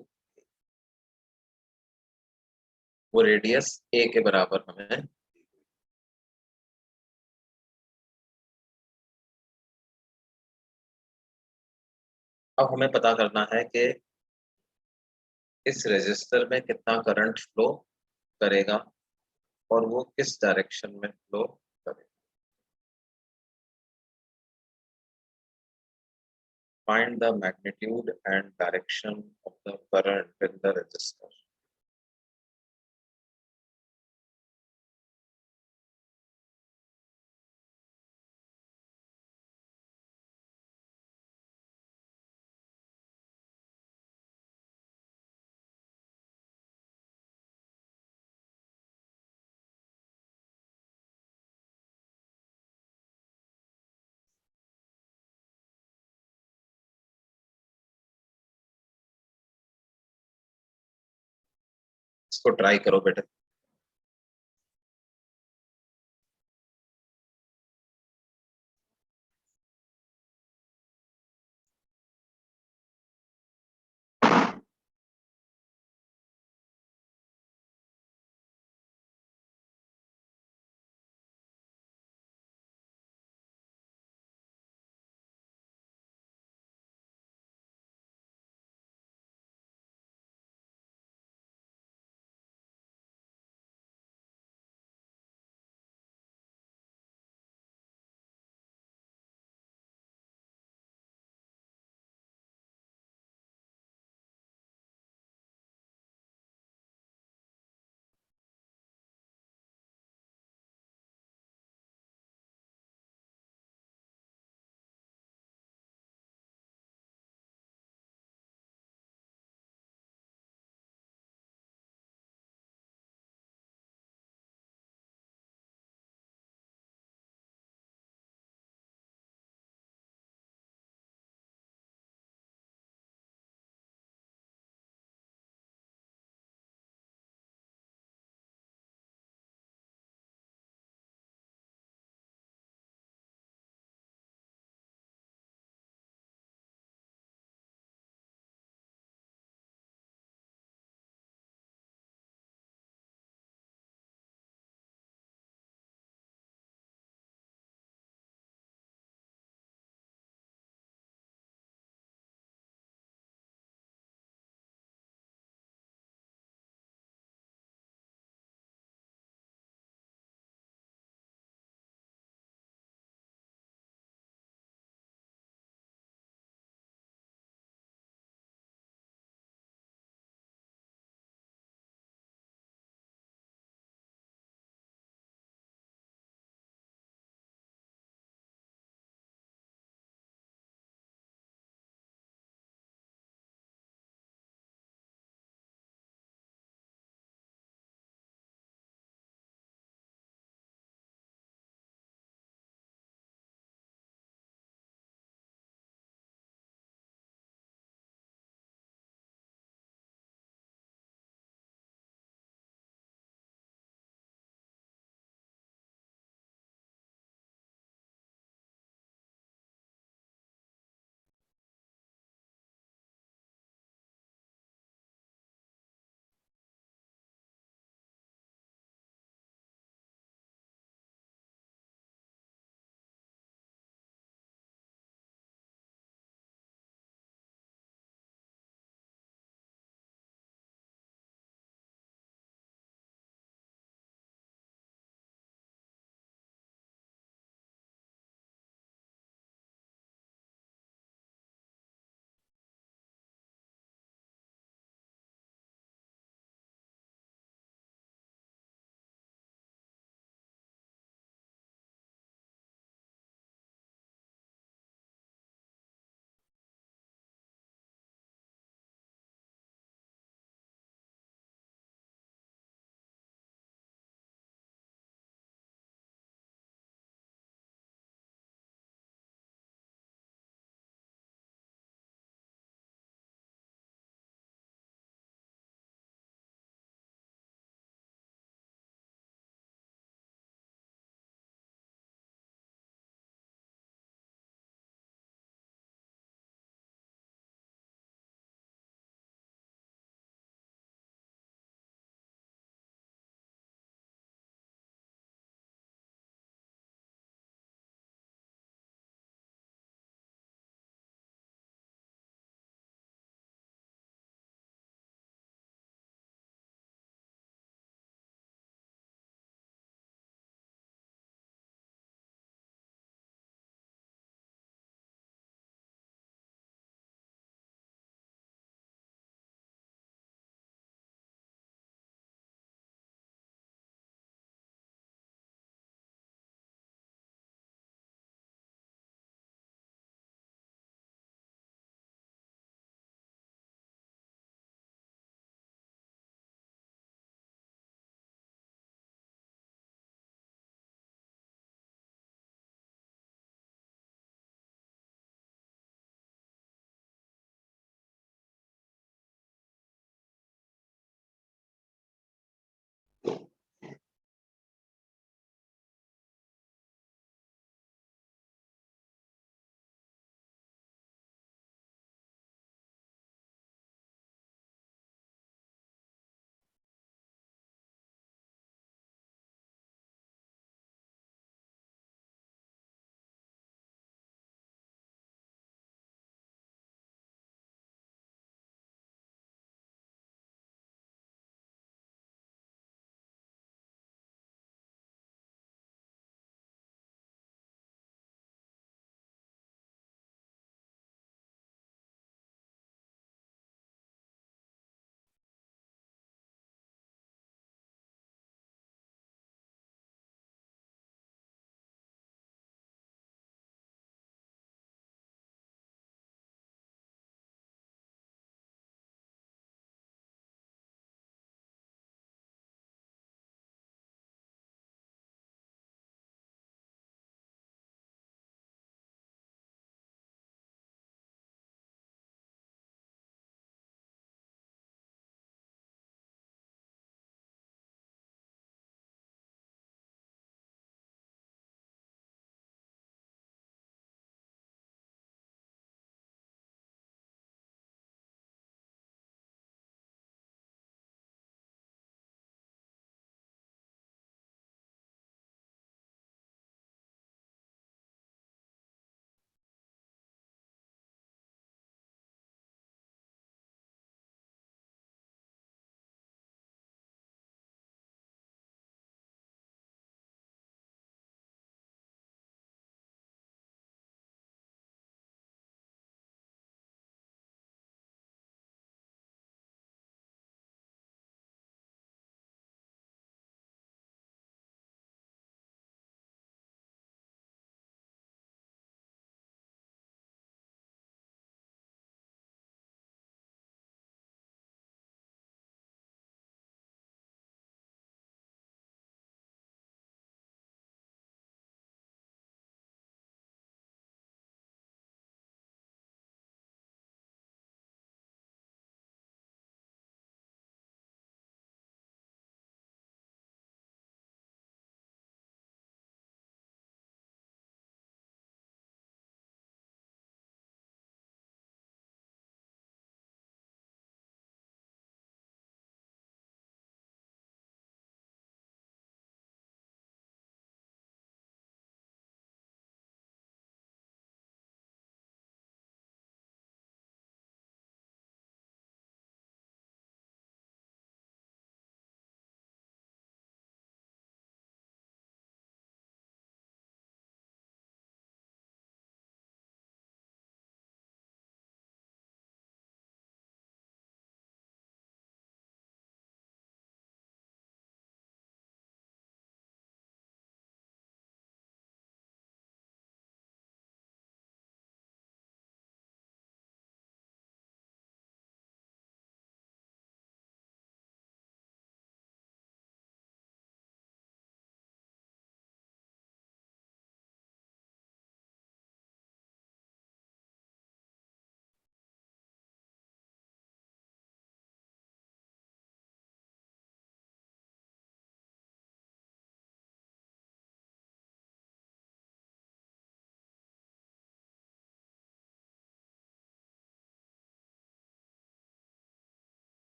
वो रेडियस ए के बराबर हमें, अब हमें पता करना है कि इस रेजिस्टर में कितना करंट फ्लो करेगा और वो किस डायरेक्शन में फ्लो करेगा। Find the magnitude and direction of the current in the resistor. इसको ट्राई करो बेटा।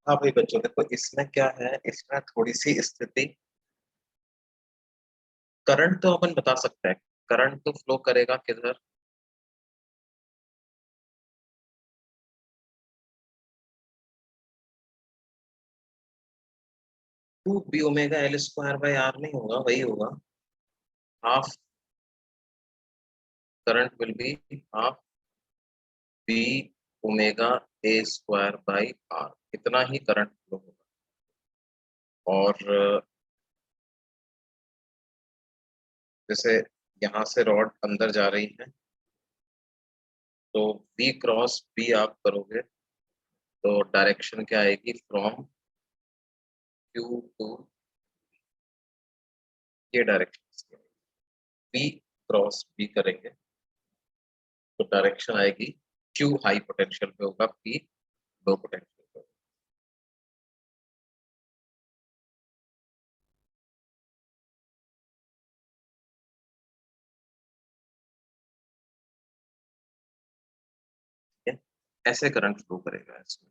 हाँ भाई बच्चों, देखो इसमें क्या है, इसमें थोड़ी सी स्थिति, करंट तो अपन बता सकते हैं, करंट तो फ्लो करेगा किधर, two B omega L square by R नहीं होगा, वही होगा half, current will be half B omega A square by R, इतना ही करंट फ्लो होगा। और जैसे यहाँ से रॉड अंदर जा रही है, तो बी क्रॉस बी आप करोगे तो डायरेक्शन क्या आएगी, फ्रॉम क्यू टू, ये डायरेक्शन बी क्रॉस बी करेंगे तो डायरेक्शन आएगी, क्यू हाई पोटेंशियल पे होगा, पी लो पोटेंशियल पे होगा। ठीक है? ऐसे करंट फ्लो करेगा इसमें।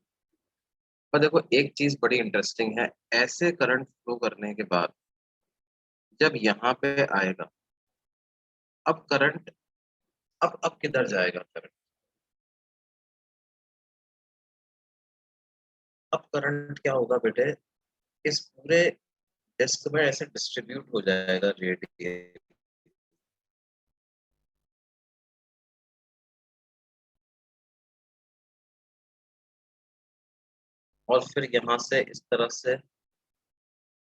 पर देखो एक चीज बड़ी इंटरेस्टिंग है, ऐसे करंट फ्लो करने के बाद जब यहाँ पे आएगा, अब करंट, अब किधर जाएगा करंट, अब करंट क्या होगा बेटे, इस पूरे डिस्क में ऐसे डिस्ट्रीब्यूट हो जाएगा रेडियली, और फिर यहाँ से इस तरह से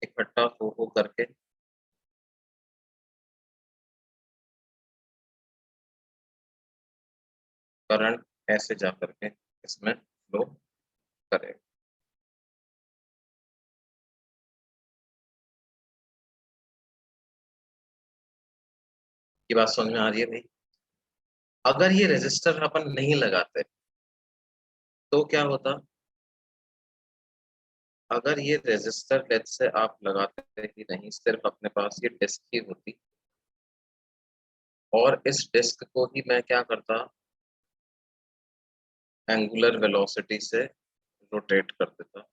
इकट्ठा हो करके करंट ऐसे जा करके इसमें फ्लो करेगा। ये बात समझ में आ रही है भाई? अगर ये रेजिस्टर अपन नहीं लगाते तो क्या होता, अगर ये रेजिस्टर लेट से आप लगाते ही नहीं, सिर्फ अपने पास ये डिस्क ही होती, और इस डिस्क को ही मैं क्या करता, एंगुलर वेलोसिटी से रोटेट कर देता,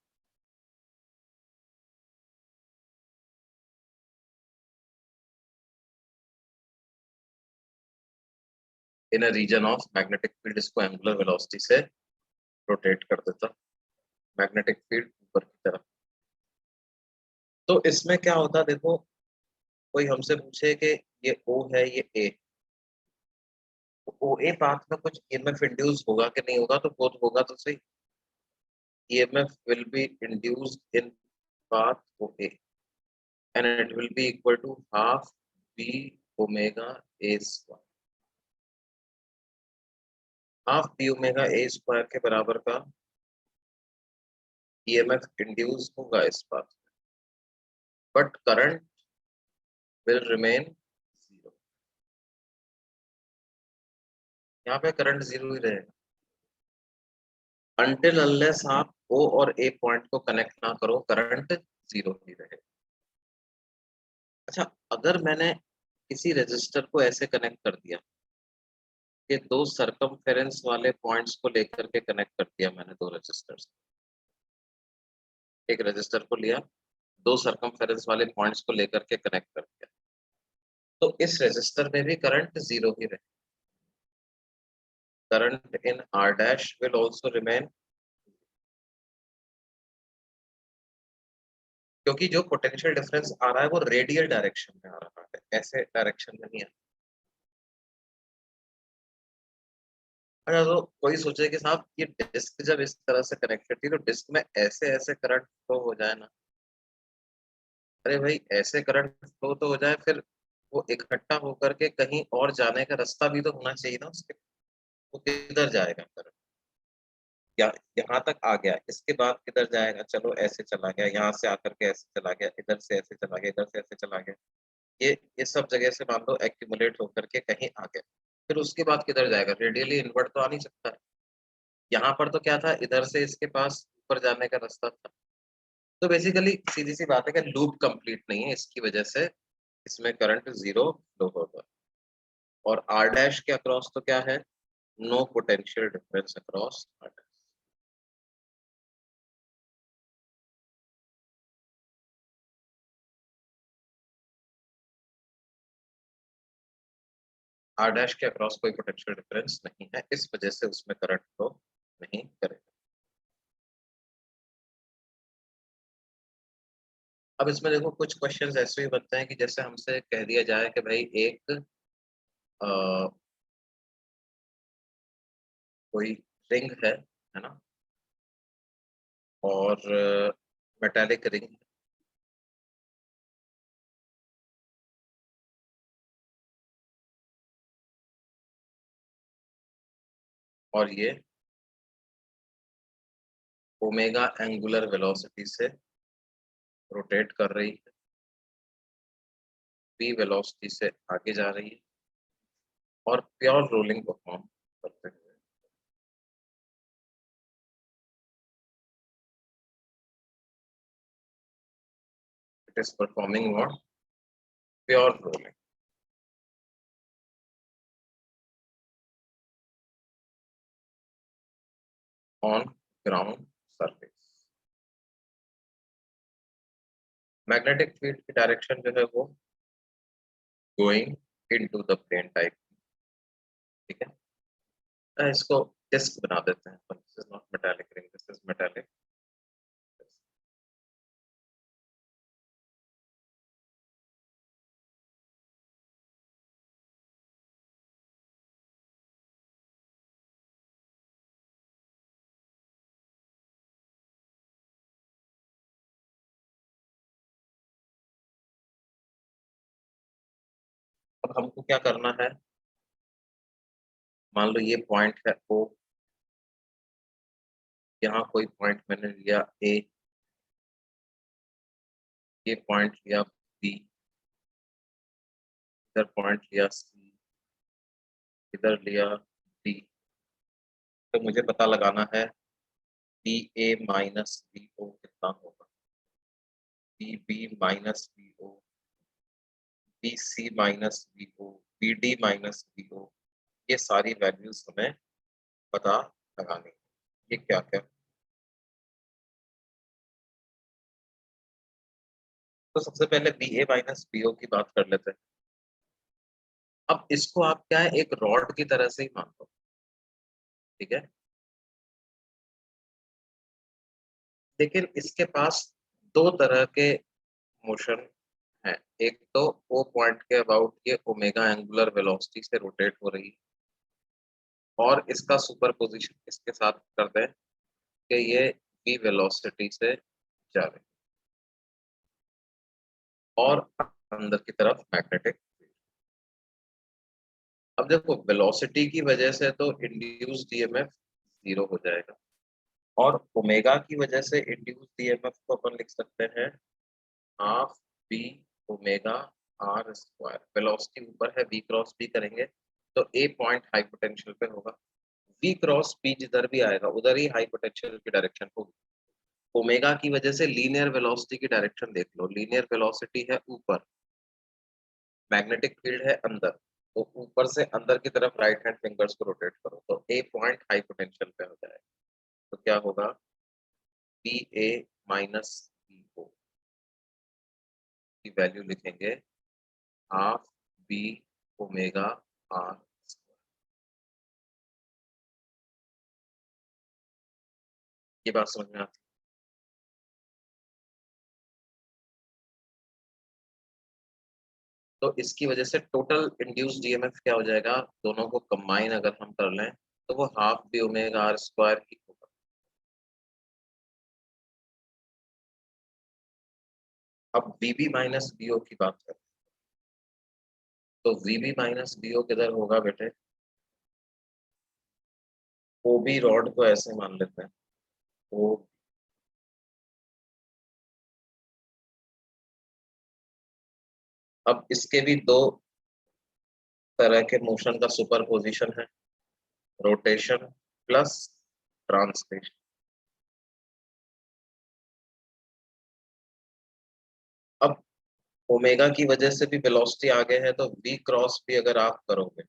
इन अ रीजन ऑफ मैग्नेटिक फील्ड, इसको एंगुलर वेलोसिटी से रोटेट कर देता मैग्नेटिक फील्ड ऊपर की तरफ। तो इसमें क्या होता, देखो कोई हमसे पूछे कि ये ओ है ये ए, तो ओ ए पाथ में कुछ ईएमएफ इंड्यूस होगा कि नहीं होगा, तो बोध होगा तो सही, EMF will be induced in path OA and it will be equal to half B omega A square, half B omega A square के बराबर का EMF इंड्यूस होगा इस पाथ में, but current will remain zero, यहाँ पे current zero ही रहेगा until unless आप O और A पॉइंट को कनेक्ट ना करो, करंट जीरो ही रहेगा। अच्छा, अगर मैंने किसी रेजिस्टर को ऐसे कनेक्ट कर दिया कि दो सरकमफेरेंस वाले पॉइंट्स को लेकर के कनेक्ट कर दिया मैंने, दो रेजिस्टर्स, एक रेजिस्टर को लिया, दो सरकमफेरेंस वाले पॉइंट्स को लेकर के कनेक्ट कर दिया, तो इस रेजिस्टर में भी करंट जीरो ही रहे, current in are dash will also remain, क्योंकि जो पोटेंशियल डिफरेंस आ रहा है वो रेडियल डायरेक्शन में आ रहा है, ऐसे डायरेक्शन में नहीं आ रहा। अच्छा, तो कोई सोचे कि साहब ये डिस्क जब इस तरह से कनेक्टेड थी तो डिस्क में ऐसे ऐसे करंट फ्लो हो जाए ना, अरे भाई ऐसे करंट फ्लो तो हो जाए, फिर वो इकट्ठा होकर के कहीं और जाने का रास्ता भी तो होना चाहिए ना उसके, वो किधर जाएगा करंट, या यहाँ तक आ गया, इसके बाद किधर जाएगा, चलो ऐसे चला गया, यहाँ से आकर के ऐसे चला गया, इधर से ऐसे चला गया, इधर से ऐसे चला गया, ये सब जगह से मान लो एक्यूमुलेट होकर के कहीं आ गया, फिर उसके बाद किधर जाएगा, रेडियली इनवर्ट तो आ नहीं सकता है। यहाँ पर तो क्या था, इधर से इसके पास ऊपर जाने का रास्ता था, तो बेसिकली सीधी सी बात है कि लूप कंप्लीट नहीं है, इसकी वजह से इसमें करंट जीरो फ्लो होगा। और आर डैश के अक्रॉस तो क्या है, no potential difference across R dash. R dash के अक्रॉस कोई पोटेंशियल डिफरेंस नहीं है, इस वजह से उसमें करंट फ्लो नहीं करेगा। अब इसमें देखो कुछ क्वेश्चंस ऐसे ही बनते हैं कि जैसे हमसे कह दिया जाए कि भाई एक कोई रिंग है ना, और मेटालिक रिंग, और ये ओमेगा एंगुलर वेलोसिटी से रोटेट कर रही है, v वेलोसिटी से आगे जा रही है और प्योर रोलिंग परफॉर्म करते हुए। It is performing what? Pure rolling on ground surface. Magnetic field की डायरेक्शन जो है वो going into the plane type, ठीक है। इसको डिस्क बना देते हैं, this is not metallic ring, this is metallic. अब हमको क्या करना है, मान लो ये पॉइंट है ओ, यहाँ कोई पॉइंट मैंने लिया ए, ये पॉइंट लिया बी, इधर पॉइंट लिया सी, इधर लिया डी। तो मुझे पता लगाना है B A minus B O कितना होगा, B B minus B O, B C minus B O, B D minus B O. ये सारी वैल्यूज हमें पता लगानी है। ये क्या क्या, तो सबसे पहले बी ए माइनस बी ओ की बात कर लेते हैं। अब इसको आप क्या है, एक रॉड की तरह से ही मान लो, ठीक है। लेकिन इसके पास दो तरह के मोशन है। एक तो ओ पॉइंट के अबाउट ये ओमेगा एंगुलर वेलोसिटी से रोटेट हो रही है, और इसका सुपरपोजिशन इसके साथ कर दें कि ये v वेलोसिटी से जा रही है, और अंदर की तरफ मैग्नेटिक। अब देखो वेलोसिटी की वजह से तो इंड्यूस्ड ईएमएफ जीरो हो जाएगा, और ओमेगा की वजह से इंड्यूस्ड ईएमएफ को अपन लिख सकते हैं half B omega R square. Velocity ऊपर है, वी क्रॉस बी करेंगे तो ए पॉइंट हाई पोटेंशियल पे होगा, वी क्रॉस बी जिधर भी आएगा उधर ही हाई पोटेंशियल की डायरेक्शन होगी। ओमेगा की वजह से लीनियर वेलोसिटी की डायरेक्शन देख लो, लीनियर वेलोसिटी है ऊपर, मैग्नेटिक फील्ड है अंदर, तो ऊपर से अंदर की तरफ राइट हैंड फिंगर्स को रोटेट करो तो ए पॉइंट हाई पोटेंशियल पे हो जाएगा। तो क्या होगा, बी ए माइनस बी ओ की वैल्यू लिखेंगे हाफ बी ओमेगा आर। ये बात समझ में आती है? तो इसकी वजह से टोटल इंड्यूस्ड ईएमएफ क्या हो जाएगा, दोनों को कंबाइन अगर हम कर लें तो वो half B omega R square ही होगा। अब वीबी माइनस बीओ की बात करें तो वीबी माइनस बीओ किधर होगा बेटे, ओबी रॉड को ऐसे मान लेते हैं ओ। अब इसके भी दो तरह के मोशन का सुपरपोजिशन है, रोटेशन प्लस ट्रांसलेशन। अब ओमेगा की वजह से भी वेलोसिटी आगे है, तो वी क्रॉस भी अगर आप करोगे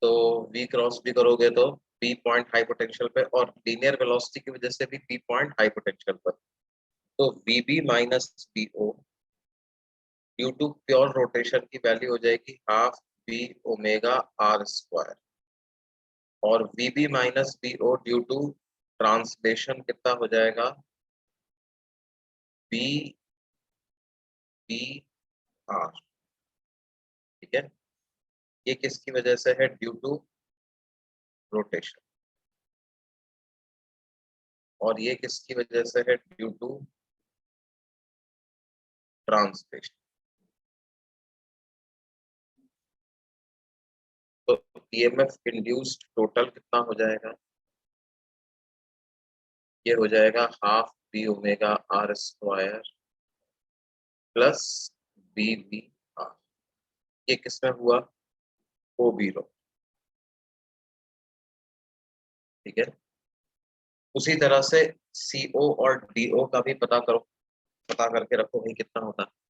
तो वी क्रॉस भी करोगे तो बी पॉइंट हाई पोटेंशियल पे, और लीनियर वेलोसिटी की वजह से भी बी पॉइंट हाई पोटेंशियल पर। तो V B minus B O due to pure rotation की वैल्यू हो जाएगी half B omega R square, और V B minus B O due to translation कितना हो जाएगा, बी बी आर। ठीक है, ये किसकी वजह से है, ड्यू टू रोटेशन, और ये किसकी वजह से है, ड्यू टू ट्रांसलेशन। तो ईएमएफ इंड्यूस्ड टोटल कितना हो जाएगा, ये हो जाएगा half B omega R square plus B V R. ये किसमें हुआ, ओ बी रो। ठीक है, उसी तरह से CO और DO का भी पता करो, पता करके रखो भाई कितना होता है।